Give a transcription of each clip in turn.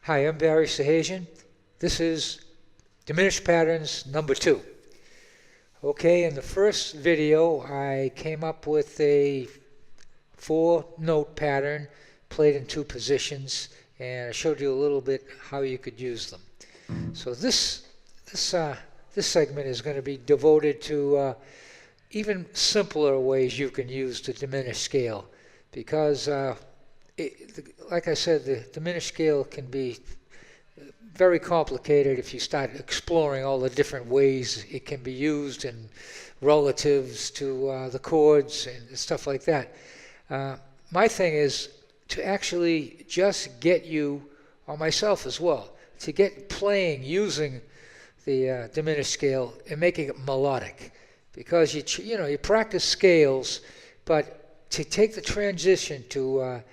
Hi, I'm Barry Sahajian. This is Diminished Patterns number 2. Okay, in the first video I came up with a 4-note pattern played in 2 positions, and I showed you a little bit how you could use them. So this segment is going to be devoted to even simpler ways you can use the diminished scale, because like I said, the diminished scale can be very complicated if you start exploring all the different ways it can be used and relatives to the chords and stuff like that. My thing is to actually just get you, or myself as well, to get playing using the diminished scale and making it melodic, because you practice scales, but to take the transition to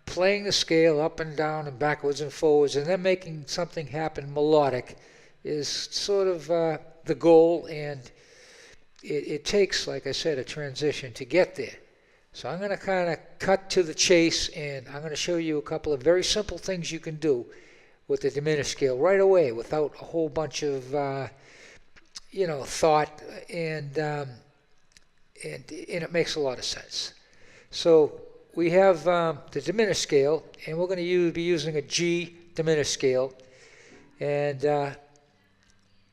playing the scale up and down and backwards and forwards and then making something happen melodic is sort of the goal, and it takes, like I said, a transition to get there. So I'm going to kind of cut to the chase, and I'm going to show you a couple of very simple things you can do with the diminished scale right away without a whole bunch of thought, and it makes a lot of sense. So we have the diminished scale, and we're going to be using a G diminished scale, and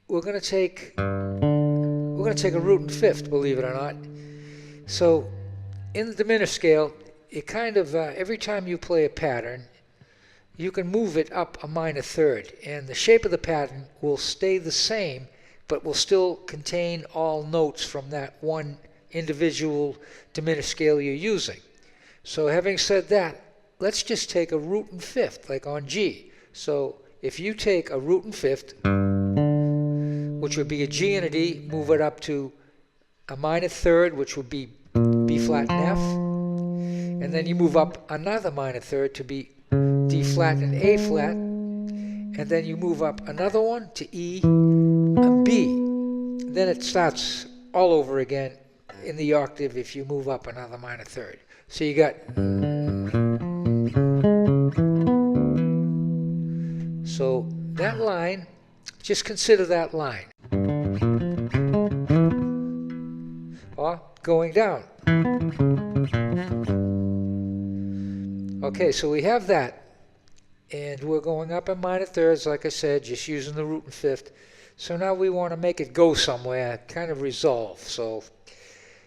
we're going to take a root and fifth, believe it or not. So in the diminished scale, it kind of every time you play a pattern, you can move it up a minor third, and the shape of the pattern will stay the same, but will still contain all notes from that one individual diminished scale you're using. So having said that, let's just take a root and fifth, like on G. So if you take a root and fifth, which would be a G and a D, move it up to a minor third, which would be B flat and F, and then you move up another minor third to be D flat and A flat, and then you move up another one to E and B. Then it starts all over again in the octave if you move up another minor third. So you got, so that line, just consider that line, or going down. Okay, so we have that, and we're going up in minor thirds, like I said, just using the root and fifth. So now we want to make it go somewhere, kind of resolve. So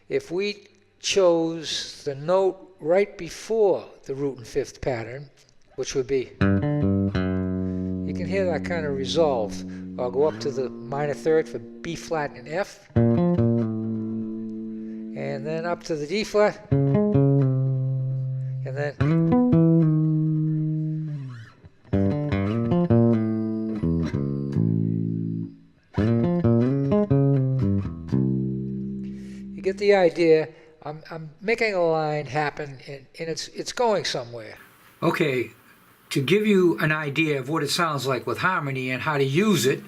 if we chose the note right before the root and fifth pattern, which would be, you can hear that kind of resolve. I'll go up to the minor third for B flat and F, and then up to the D flat, and then you get the idea. I'm making a line happen, and it's going somewhere. Okay, to give you an idea of what it sounds like with harmony and how to use it,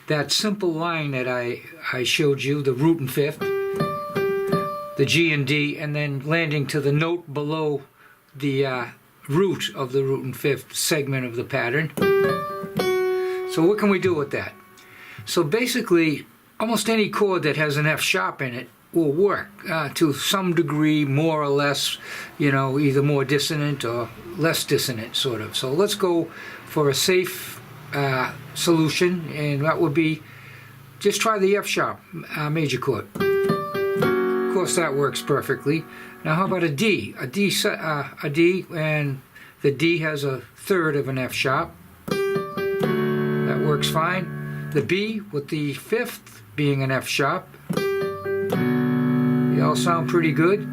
that simple line that I showed you, the root and fifth, the G and D, and then landing to the note below the root of the root and fifth segment of the pattern. So what can we do with that? So basically, almost any chord that has an F sharp in it will work to some degree, more or less, either more dissonant or less dissonant, sort of. So let's go for a safe solution, and that would be just try the F sharp major chord. Of course, that works perfectly. Now, how about a D? A D, and the D has a third of an F sharp. That works fine. The B with the fifth being an F sharp. They all sound pretty good.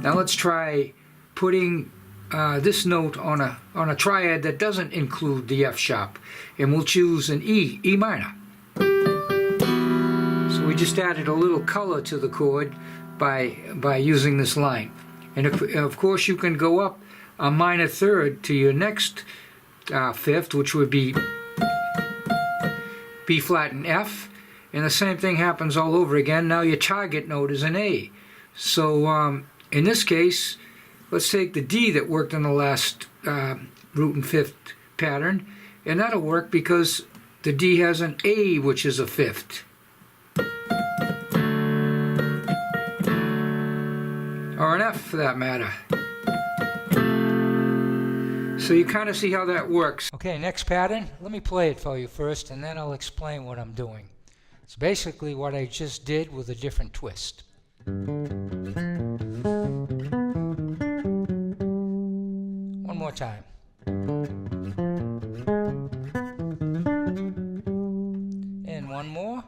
Now let's try putting this note on a triad that doesn't include the F sharp, and we'll choose an E minor. So we just added a little color to the chord by using this line. And of course you can go up a minor third to your next fifth, which would be B flat and F, and the same thing happens all over again. Now your target note is an A. So in this case, let's take the D that worked in the last root and fifth pattern, And that'll work because the D has an A, which is a fifth. Or an F for that matter. So you kind of see how that works. Okay, next pattern. Let me play it for you first, and then I'll explain what I'm doing. It's basically what I just did with a different twist. One more time. And one more.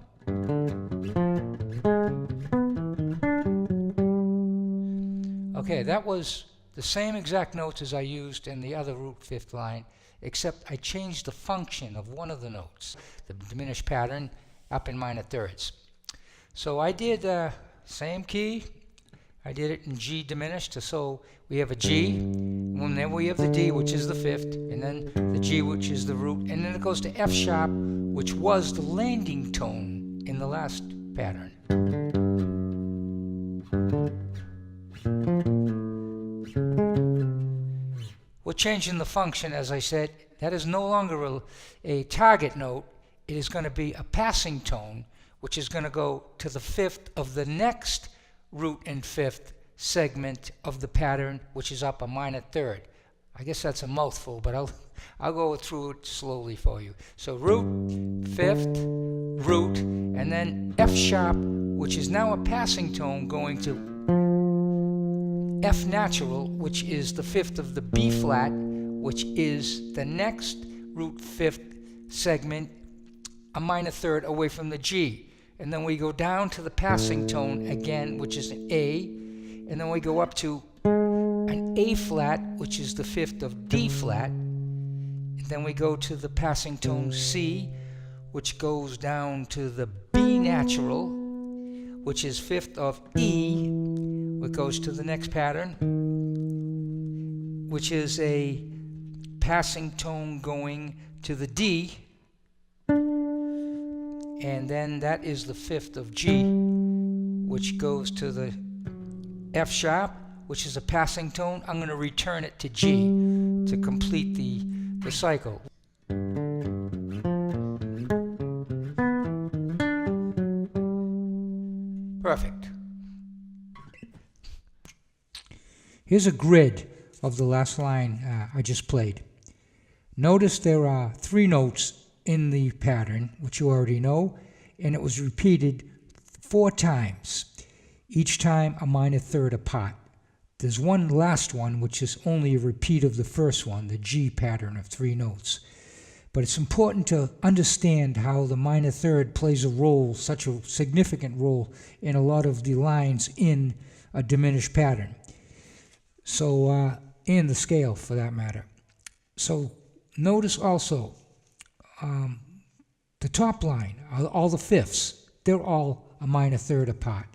Okay, that was the same exact notes as I used in the other root fifth line, except I changed the function of one of the notes, the diminished pattern, up in minor thirds. So I did same key. I did it in G diminished, so we have a G, and then we have the D, which is the fifth, and then the G, which is the root, and then it goes to F sharp, which was the landing tone in the last pattern. We're changing the function, as I said. That is no longer a target note. It is going to be a passing tone, which is going to go to the fifth of the next root and fifth segment of the pattern, which is up a minor third. I guess that's a mouthful, but I'll go through it slowly for you. So root, fifth, root, and then F sharp, which is now a passing tone going to F natural, which is the fifth of the B flat, which is the next root fifth segment, a minor third away from the G. And then we go down to the passing tone again, which is an A, and then we go up to an A flat, which is the fifth of D flat, and then we go to the passing tone C, which goes down to the B natural, which is fifth of E, which goes to the next pattern, which is a passing tone going to the D, and then that is the fifth of G, which goes to the F sharp, which is a passing tone. I'm going to return it to G to complete the cycle. Perfect. Here's a grid of the last line I just played. Notice there are 3 notes in the pattern, which you already know, and it was repeated 4 times, each time a minor third apart. There's one last one, which is only a repeat of the first one, the G pattern of 3 notes. But it's important to understand how the minor third plays a role, such a significant role, in a lot of the lines in a diminished pattern. So, and the scale for that matter. So notice also the top line, all the fifths, they're all a minor third apart.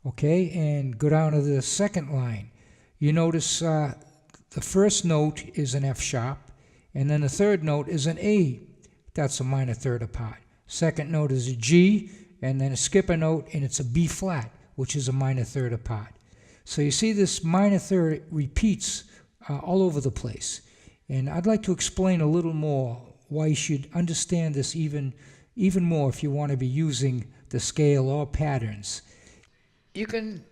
Okay, and go down to the second line. You notice the first note is an F sharp, and then the third note is an A. That's a minor third apart. Second note is a G, and then a skipper note, and it's a B flat, which is a minor third apart. So you see this minor third repeats all over the place. And I'd like to explain a little more why you should understand this even more if you want to be using the scale or patterns. We can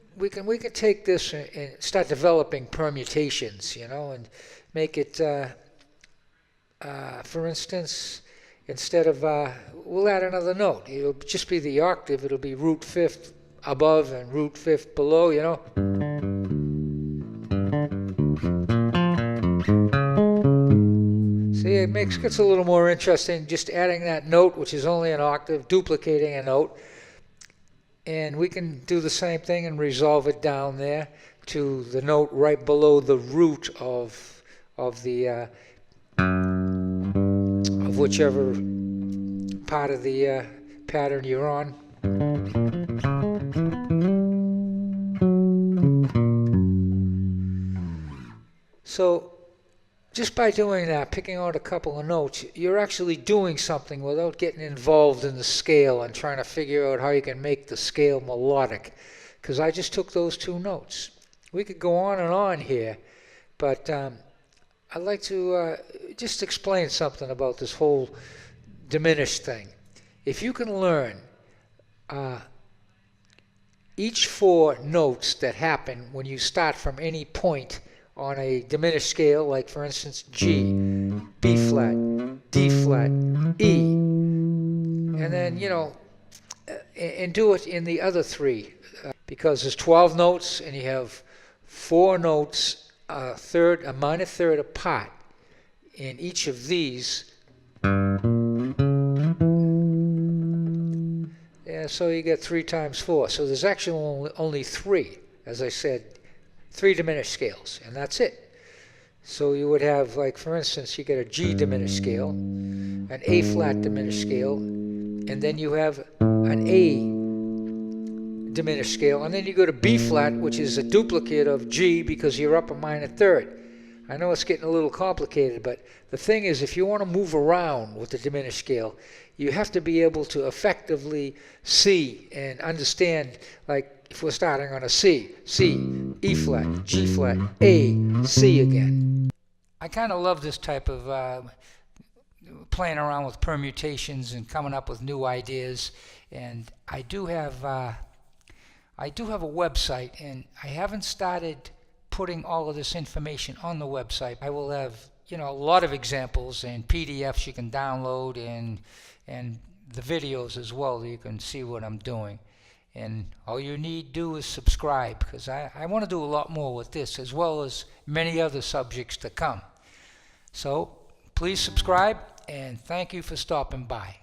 take this and start developing permutations, and make it, for instance, instead of, we'll add another note. It'll just be the octave. It'll be root fifth above and root fifth below, See, it gets a little more interesting just adding that note, which is only an octave, duplicating a note. And we can do the same thing and resolve it down there to the note right below the root of whichever part of the pattern you're on. So just by doing that, picking out a couple of notes, you're actually doing something without getting involved in the scale and trying to figure out how you can make the scale melodic. Because I just took those 2 notes. We could go on and on here, but I'd like to just explain something about this whole diminished thing. If you can learn each 4 notes that happen when you start from any point on a diminished scale, like for instance G, B flat, D flat, E, and then, you know, and do it in the other 3, because there's 12 notes and you have 4 notes a minor third apart in each of these. Yeah, so you get 3 times 4. So there's actually only 3, as I said, 3 diminished scales, and that's it. So you would have, like for instance, you get a G diminished scale, an A flat diminished scale, and then you have an A diminished scale, and then you go to B flat, which is a duplicate of G because you're up a minor third. I know it's getting a little complicated, but the thing is, if you want to move around with the diminished scale, you have to be able to effectively see and understand, like if we're starting on a C, E flat, G flat, A, C again. I kind of love this type of playing around with permutations and coming up with new ideas, and I do have a website, and I haven't started putting all of this information on the website. I will have, you know, a lot of examples and PDFs you can download, and the videos as well, that you can see what I'm doing. And all you need to do is subscribe, because I want to do a lot more with this, as well as many other subjects to come. So please subscribe, and thank you for stopping by.